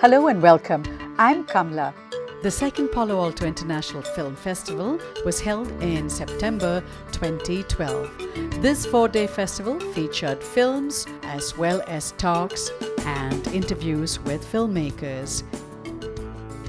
Hello and welcome. I'm Kamla. The second Palo Alto International Film Festival was held in September 2012. This 4-day festival featured films as well as talks and interviews with filmmakers.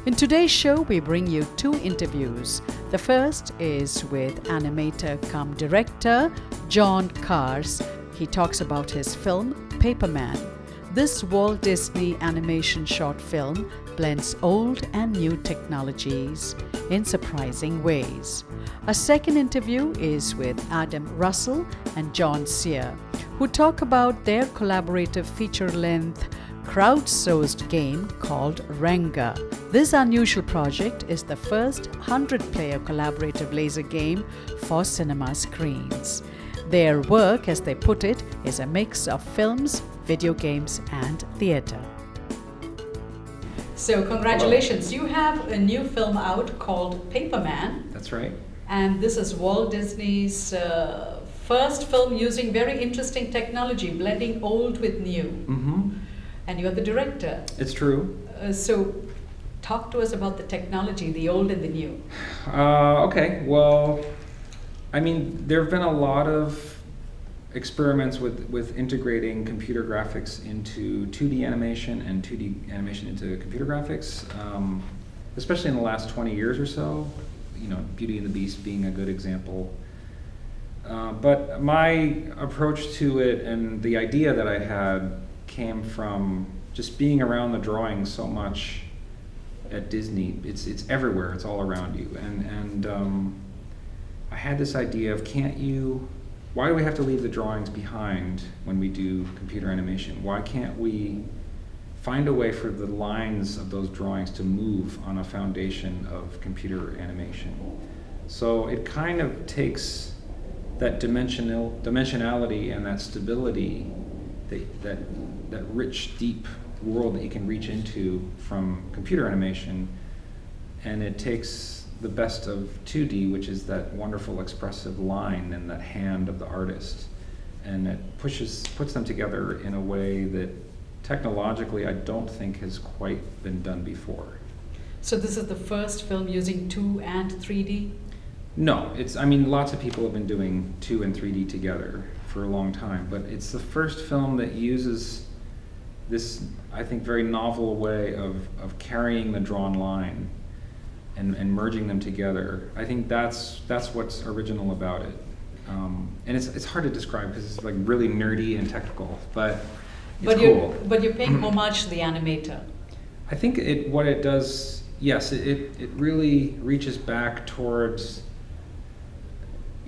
In today's show, we bring you 2 interviews. The first is with animator cum director John Kahrs. He talks about his film Paperman. This Walt Disney Animation short film blends old and new technologies in surprising ways. A second interview is with Adam Russell and John Sear, who talk about their collaborative feature-length crowdsourced game called Renga. This unusual project is the first 100-player collaborative laser game for cinema screens. Their work, as they put it, is a mix of films, video games, and theater. So congratulations, you have a new film out called Paperman. That's right. And this is Walt Disney's first film using very interesting technology, blending old with new. Mm-hmm. And you're the director. It's true. So talk to us about the technology, the old and the new. Okay, well, I mean, there have been a lot of experiments with integrating computer graphics into 2D animation and 2D animation into computer graphics, especially in the last 20 years or so, you know, Beauty and the Beast being a good example. But my approach to it and the idea that I had came from just being around the drawing so much at Disney. It's everywhere, it's all around you. And I had this idea of why do we have to leave the drawings behind when we do computer animation? Why can't we find a way for the lines of those drawings to move on a foundation of computer animation? So it kind of takes that dimensionality and that stability, that rich, deep world that you can reach into from computer animation, and it takes the best of 2D, which is that wonderful expressive line and that hand of the artist, and it puts them together in a way that technologically I don't think has quite been done before. So this is the first film using 2 and 3D? No, I mean, lots of people have been doing 2 and 3D together for a long time, but it's the first film that uses this, I think, very novel way of carrying the drawn line and merging them together. I think that's what's original about it. And it's hard to describe because it's like really nerdy and technical, but it's cool. But you're paying homage to the animator. I think what it does, yes, it really reaches back towards,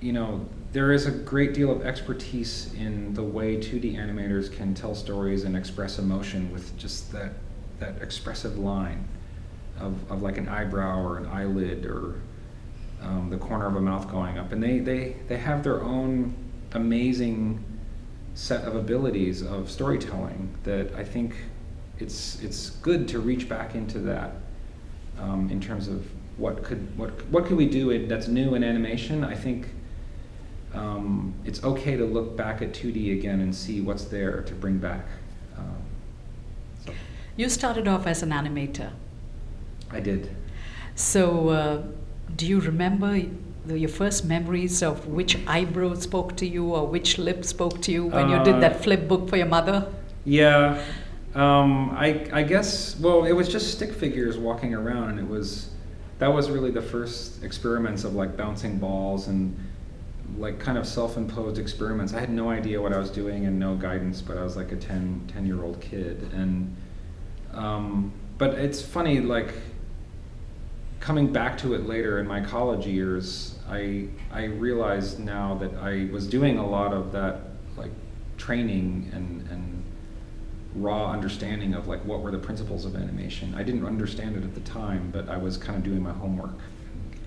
you know, there is a great deal of expertise in the way 2D animators can tell stories and express emotion with just that expressive line of like an eyebrow or an eyelid or the corner of a mouth going up. And they have their own amazing set of abilities of storytelling that I think it's good to reach back into that in terms of what could we do that's new in animation. I think it's okay to look back at 2D again and see what's there to bring back. You started off as an animator. I did. So do you remember your first memories of which eyebrow spoke to you or which lip spoke to you when you did that flip book for your mother? Yeah, I guess, well, it was just stick figures walking around, and that was really the first experiments of like bouncing balls and like kind of self-imposed experiments. I had no idea what I was doing and no guidance, but I was like a 10-year-old kid. And but it's funny, like coming back to it later in my college years, I realized now that I was doing a lot of that like training and raw understanding of like what were the principles of animation. I didn't understand it at the time, but I was kind of doing my homework,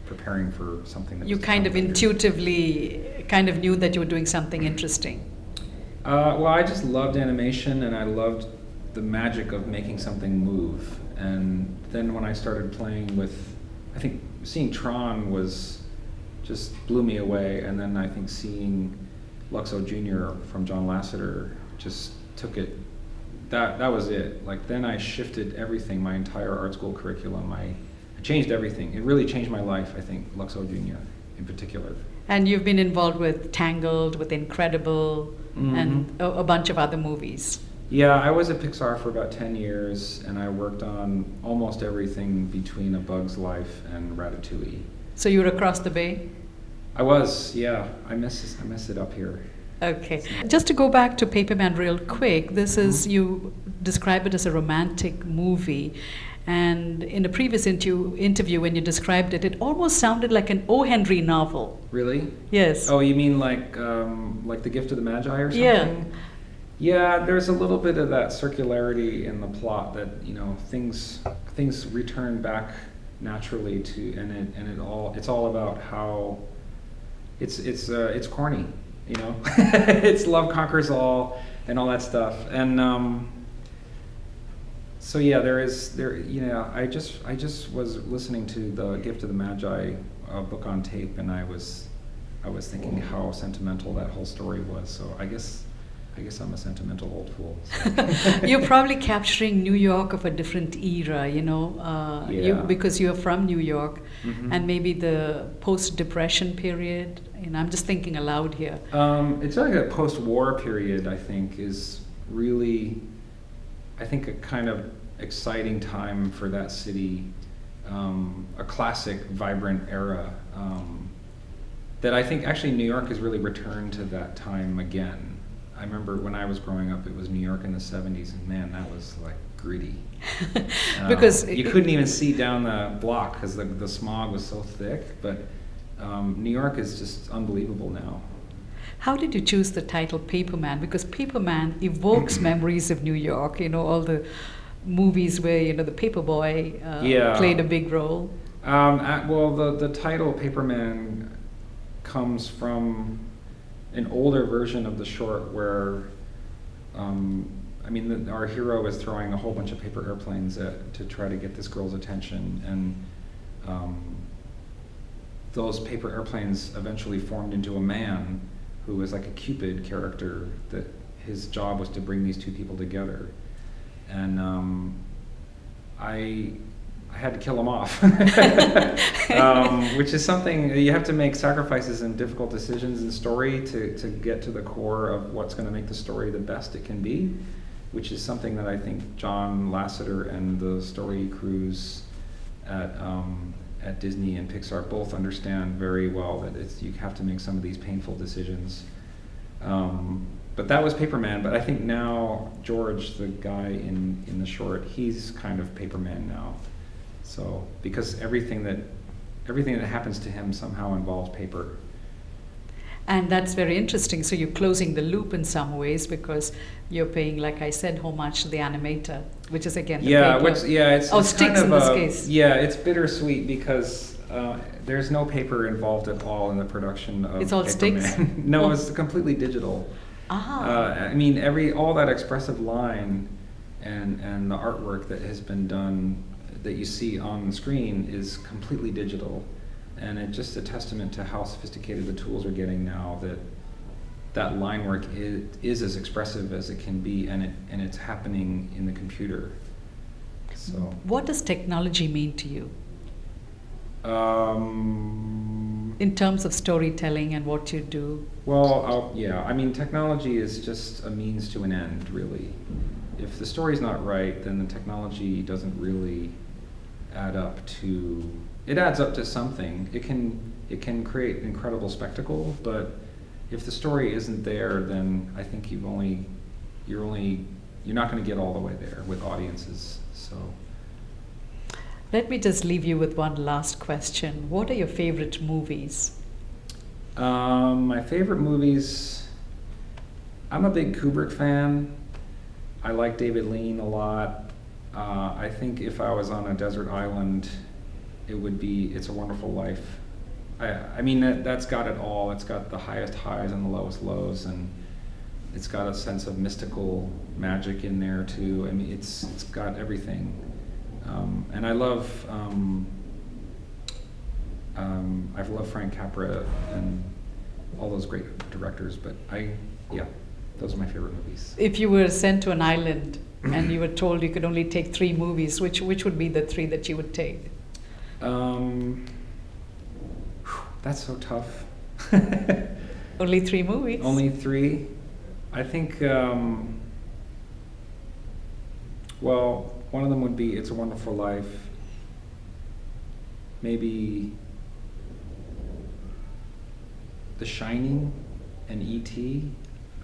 preparing for something that you kind of intuitively kind of knew that you were doing something interesting. Well, I just loved animation, and I loved the magic of making something move. And then when I started playing with, I think seeing Tron just blew me away, and then I think seeing Luxo Jr. from John Lasseter just took it that was it. Like then I shifted everything, my entire art school curriculum. I changed everything. It really changed my life, I think, Luxo Junior in particular. And you've been involved with Tangled, with Incredible, and a bunch of other movies. Yeah, I was at Pixar for about 10 years, and I worked on almost everything between A Bug's Life and Ratatouille. So you were across the bay? I was, yeah. I miss it up here. Okay. Just to go back to Paperman real quick, this is, you describe it as a romantic movie. And in a previous interview, when you described it, it almost sounded like an O. Henry novel. Really? Yes. Oh, you mean like The Gift of the Magi or something? Yeah. Yeah, there's a little bit of that circularity in the plot that, you know, things return back naturally to, and it's all about how it's corny, you know. It's love conquers all and all that stuff. And so yeah, I just was listening to The Gift of the Magi book on tape, and I was thinking how sentimental that whole story was. So I guess I'm a sentimental old fool. So. You're probably capturing New York of a different era, you know, because you're from New York, and maybe the post-Depression period. You know, I'm just thinking aloud here. It's like a post-war period, I think, is really, I think, a kind of exciting time for that city, a classic, vibrant era. That I think actually New York has really returned to that time again. I remember when I was growing up, it was New York in the 70s, and man, that was like gritty. Because you couldn't even see down the block because the smog was so thick. But New York is just unbelievable now. How did you choose the title Paperman? Because Paperman evokes memories of New York. You know, all the movies where, you know, the paperboy played a big role. Well, the title Paperman comes from an older version of the short where, our hero is throwing a whole bunch of paper airplanes to try to get this girl's attention, and those paper airplanes eventually formed into a man who was like a Cupid character, that his job was to bring these two people together. And I had to kill him off, which is something you have to make sacrifices and difficult decisions in story to get to the core of what's going to make the story the best it can be, which is something that I think John Lasseter and the story crews at Disney and Pixar both understand very well, that you have to make some of these painful decisions. But that was Paperman. But I think now George, the guy in the short, he's kind of Paperman now. So because everything that happens to him somehow involves paper. And that's very interesting. So you're closing the loop in some ways, because you're paying, like I said, homage to the animator, which is again the paper. It's sticks kind of in this case. Yeah, it's bittersweet because there's no paper involved at all in the production of It's all Paperman. sticks? No, it's completely digital. All that expressive line and the artwork that has been done that you see on the screen is completely digital, and it's just a testament to how sophisticated the tools are getting now, that line work is as expressive as it can be, and it's happening in the computer. So what does technology mean to you? In terms of storytelling and what you do? Well, technology is just a means to an end, really. If the story's not right, then the technology doesn't really add up to. It adds up to something. It can create incredible spectacle, but if the story isn't there, then I think you're not going to get all the way there with audiences. So. Let me just leave you with one last question. What are your favorite movies? My favorite movies, I'm a big Kubrick fan. I like David Lean a lot. I think if I was on a desert island, it would be It's a Wonderful Life. That's got it all. It's got the highest highs and the lowest lows, and it's got a sense of mystical magic in there too. It's got everything. And I love I've loved Frank Capra and all those great directors, but those are my favorite movies. If you were sent to an island and you were told you could only take 3 movies, which would be the 3 that you would take? That's so tough. Only 3 movies? Only 3. I think, well, one of them would be It's a Wonderful Life. Maybe The Shining and E.T.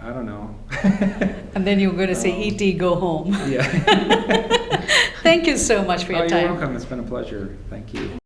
I don't know. And then you're going to say, E.T., go home. Yeah. Thank you so much for your time. You're welcome. It's been a pleasure. Thank you.